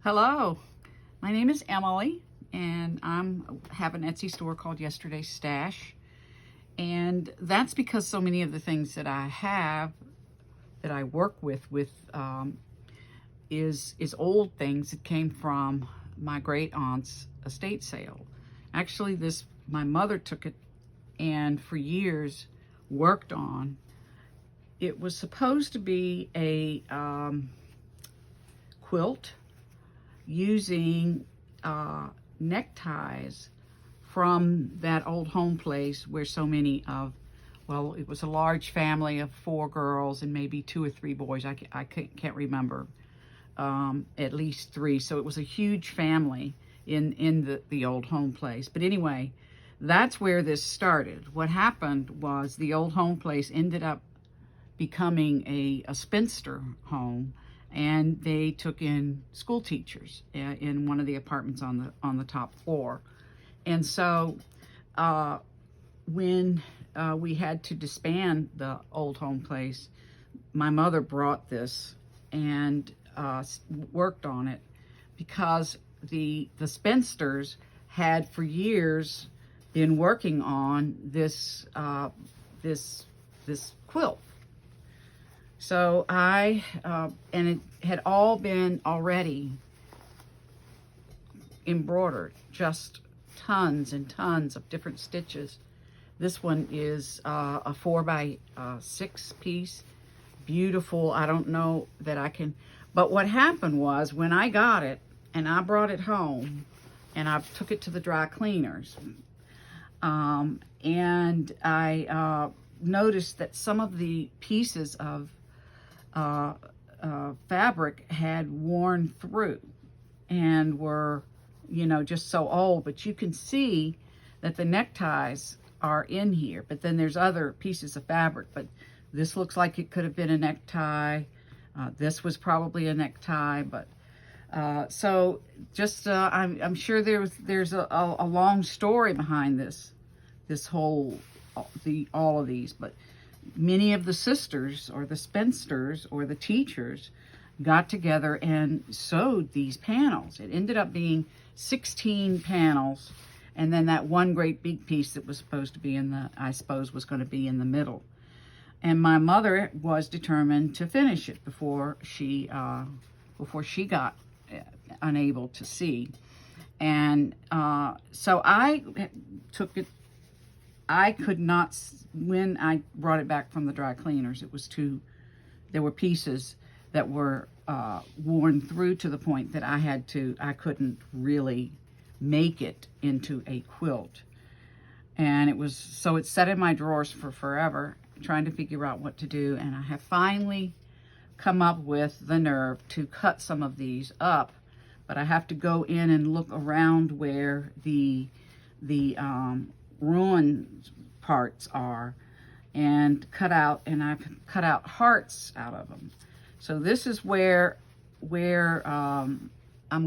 Hello, my name is Emily, and I have an Etsy store called Yesterday's Stash, and that's because so many of the things that I have, that I work with is old things that came from my great aunt's estate sale. Actually, my mother took it and for years worked on. It was supposed to be a quilt using neckties from that old home place where so many of, well, it was a large family of 4 girls and maybe 2 or 3 boys. I can't remember, at least 3. So it was a huge family in the old home place. But anyway, that's where this started. What happened was the old home place ended up becoming a spinster home, and they took in school teachers in one of the apartments on the top floor. And so when we had to disband the old home place, my mother brought this and worked on it because the spinsters had for years been working on this quilt. So and it had all been already embroidered, just tons and tons of different stitches. This one is a 4x6 piece, beautiful. I don't know that I can, but what happened was when I got it and I brought it home and I took it to the dry cleaners, and I noticed that some of the pieces of fabric had worn through and were, just so old. But you can see that the neckties are in here, but then there's other pieces of fabric. But this looks like it could have been a necktie. This was probably a necktie, but so just I'm sure there's a long story behind this whole all of these, but many of the sisters or the spinsters or the teachers got together and sewed these panels. It ended up being 16 panels, and then that one great big piece that was supposed to be I suppose was going to be in the middle. And my mother was determined to finish it before she got unable to see. And so I took it. I could not, when I brought it back from the dry cleaners, it was there were pieces that were worn through to the point that I couldn't really make it into a quilt. And so it sat in my drawers for forever, trying to figure out what to do. And I have finally come up with the nerve to cut some of these up, but I have to go in and look around where the ruined parts are and I've cut out hearts out of them. So this is where I'm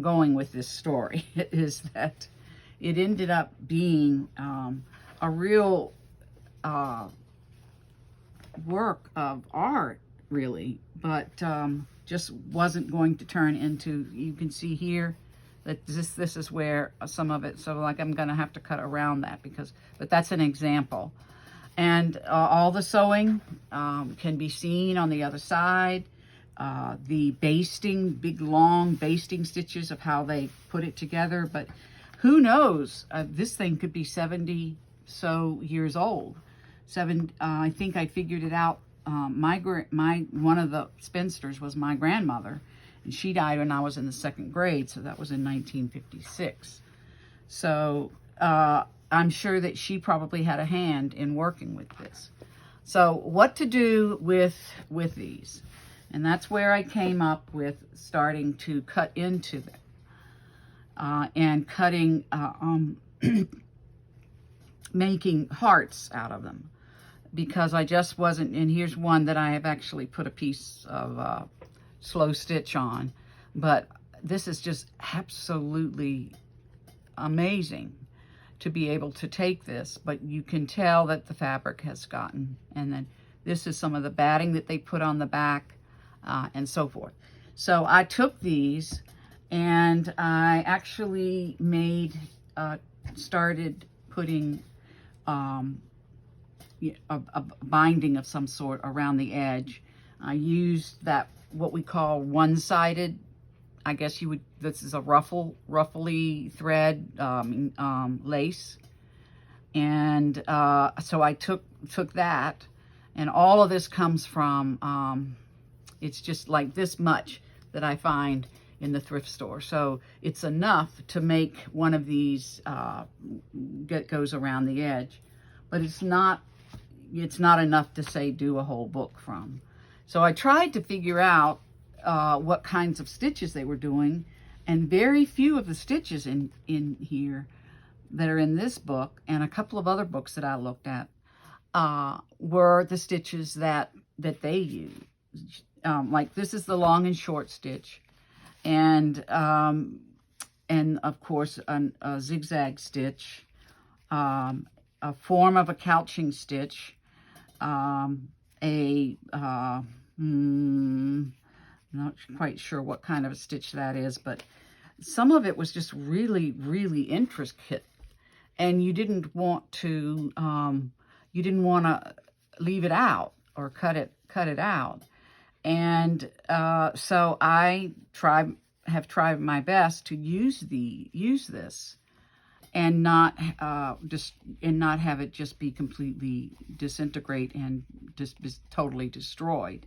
going with this story, is that it ended up being a real work of art, really, but just wasn't going to turn into, you can see here that this is where some of it, so like I'm gonna have to cut around that but that's an example. And all the sewing can be seen on the other side. The basting, big long basting stitches of how they put it together, but who knows, this thing could be 70 so years old. I think I figured it out. One of the spinsters was my grandmother, and she died when I was in the 2nd grade, so that was in 1956. So I'm sure that she probably had a hand in working with this. So what to do with these? And that's where I came up with starting to cut into them and cutting, making hearts out of them, because I just wasn't, and here's one that I have actually put a piece of slow stitch on, but this is just absolutely amazing to be able to take this. But you can tell that the fabric has gotten, and then this is some of the batting that they put on the back and so forth. So I took these And I actually started putting a binding of some sort around the edge. I used that, what we call one-sided, I guess you would, this is a ruffly thread lace. And so I took that, and all of this comes from, it's just like this much that I find in the thrift store. So it's enough to make one of these goes around the edge, but it's not enough to say do a whole book from. So I tried to figure out what kinds of stitches they were doing, and very few of the stitches in here that are in this book and a couple of other books that I looked at were the stitches that they used. Like this is the long and short stitch, and of course a zigzag stitch, a form of a couching stitch, not quite sure what kind of a stitch that is, but some of it was just really, really intricate, and you didn't want to leave it out or cut it out. And so I have tried my best to use this and not have it just be completely disintegrate and just be totally destroyed.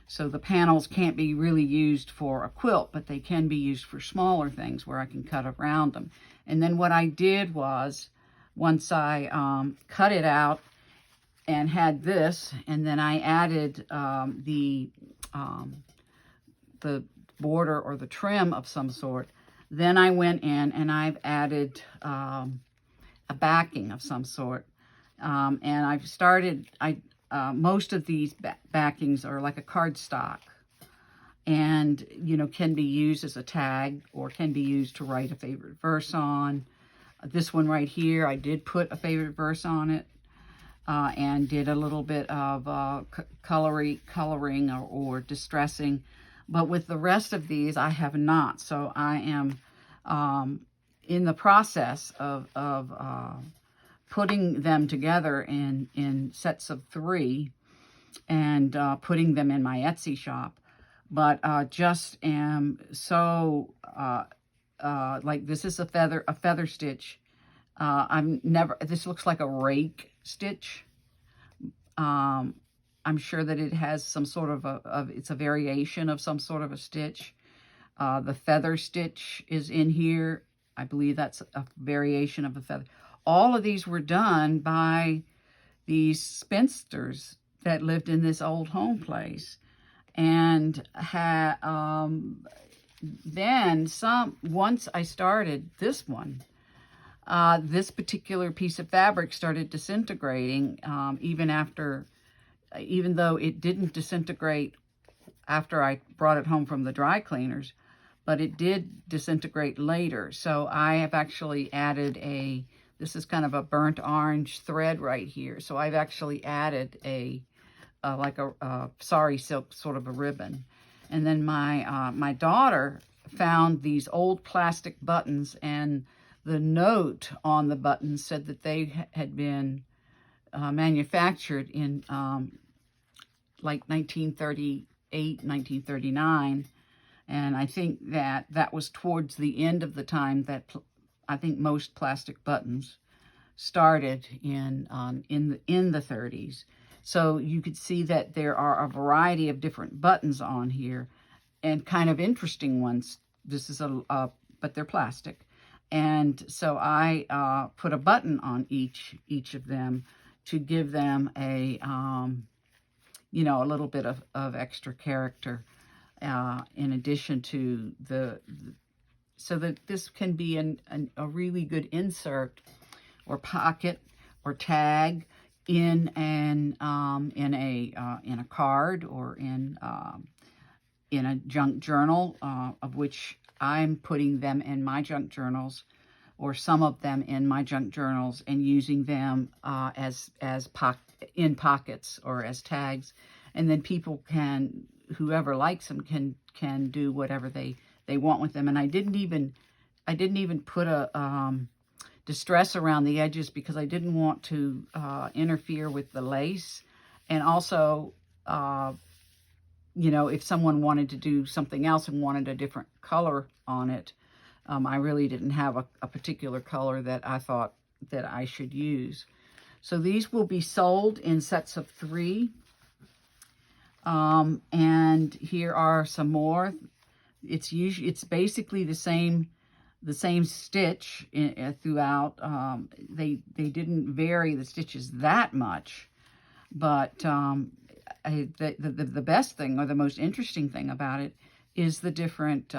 So the panels can't be really used for a quilt, but they can be used for smaller things where I can cut around them. And then what I did was, once I cut it out and had this, and then I added the border or the trim of some sort, then I went in and I've added a backing of some sort. And I've started, most of these backings are like a cardstock, and, you know, can be used as a tag or can be used to write a favorite verse on. This one right here, I did put a favorite verse on it, and did a little bit of coloring or distressing. But with the rest of these, I have not. So I am in the process of putting them together in sets of 3 and putting them in my Etsy shop. But just am so like, this is a feather stitch. This looks like a rake stitch. I'm sure that it has some sort of it's a variation of some sort of a stitch. The feather stitch is in here. I believe that's a variation of a feather. All of these were done by these spinsters that lived in this old home place. And then once I started this one, this particular piece of fabric started disintegrating, even though it didn't disintegrate after I brought it home from the dry cleaners, but it did disintegrate later. So I have actually added this is kind of a burnt orange thread right here. So I've actually added like a sari silk sort of a ribbon. And then my daughter found these old plastic buttons, and the note on the buttons said that they had been manufactured in like 1938, 1939. And I think that was towards the end of the time that I think most plastic buttons started in the 30s. So you could see that there are a variety of different buttons on here, and kind of interesting ones. This is but they're plastic. And so I put a button on each of them to give them a a little bit of extra character, in addition to so that this can be a really good insert or pocket or tag in a card, or in a junk journal, of which I'm putting them in my junk journals, or some of them in my junk journals, and using them in pockets or as tags. And then people can, whoever likes them, can do whatever they they want with them. And I didn't even put a distress around the edges because I didn't want to interfere with the lace. And also, you know, if someone wanted to do something else and wanted a different color on it, I really didn't have a particular color that I thought that I should use. So these will be sold in sets of 3. And here are some more. It's basically the same stitch throughout. They didn't vary the stitches that much, but the best thing, or the most interesting thing about it, is the different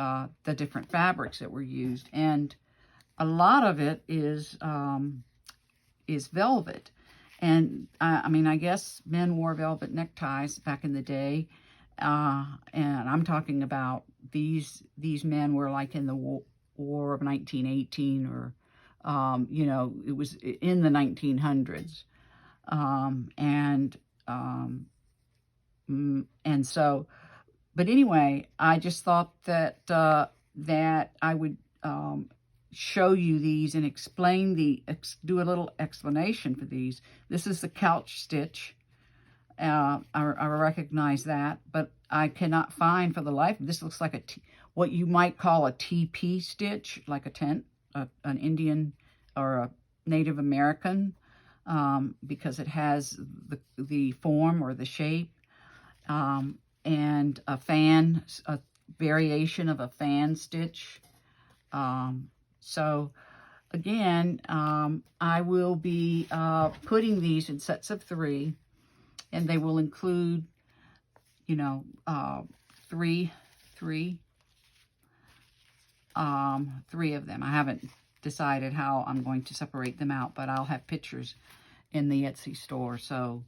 fabrics that were used, and a lot of it is velvet. And I mean, I guess men wore velvet neckties back in the day, and I'm talking about these men were like in the War of 1918, or you know, it was in the 1900s, and so, but anyway, I just thought that that I would show you these and explain do a little explanation for these. This is the couch stitch. I recognize that, but I cannot find for the life. This looks like what you might call a TP stitch, like a tent, an Indian or a Native American, because it has the form or the shape, and a fan, a variation of a fan stitch. So again, I will be putting these in sets of 3, and they will include, you know, three of them. I haven't decided how I'm going to separate them out, but I'll have pictures in the Etsy store. So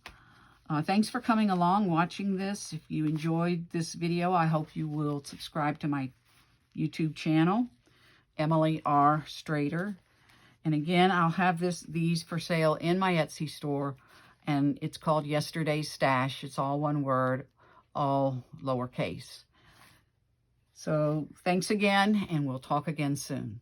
thanks for coming along, watching this. If you enjoyed this video, I hope you will subscribe to my YouTube channel, Emily R. Strader. And again, I'll have these for sale in my Etsy store, and it's called Yesterday's Stash. It's all one word, all lowercase. So thanks again, and we'll talk again soon.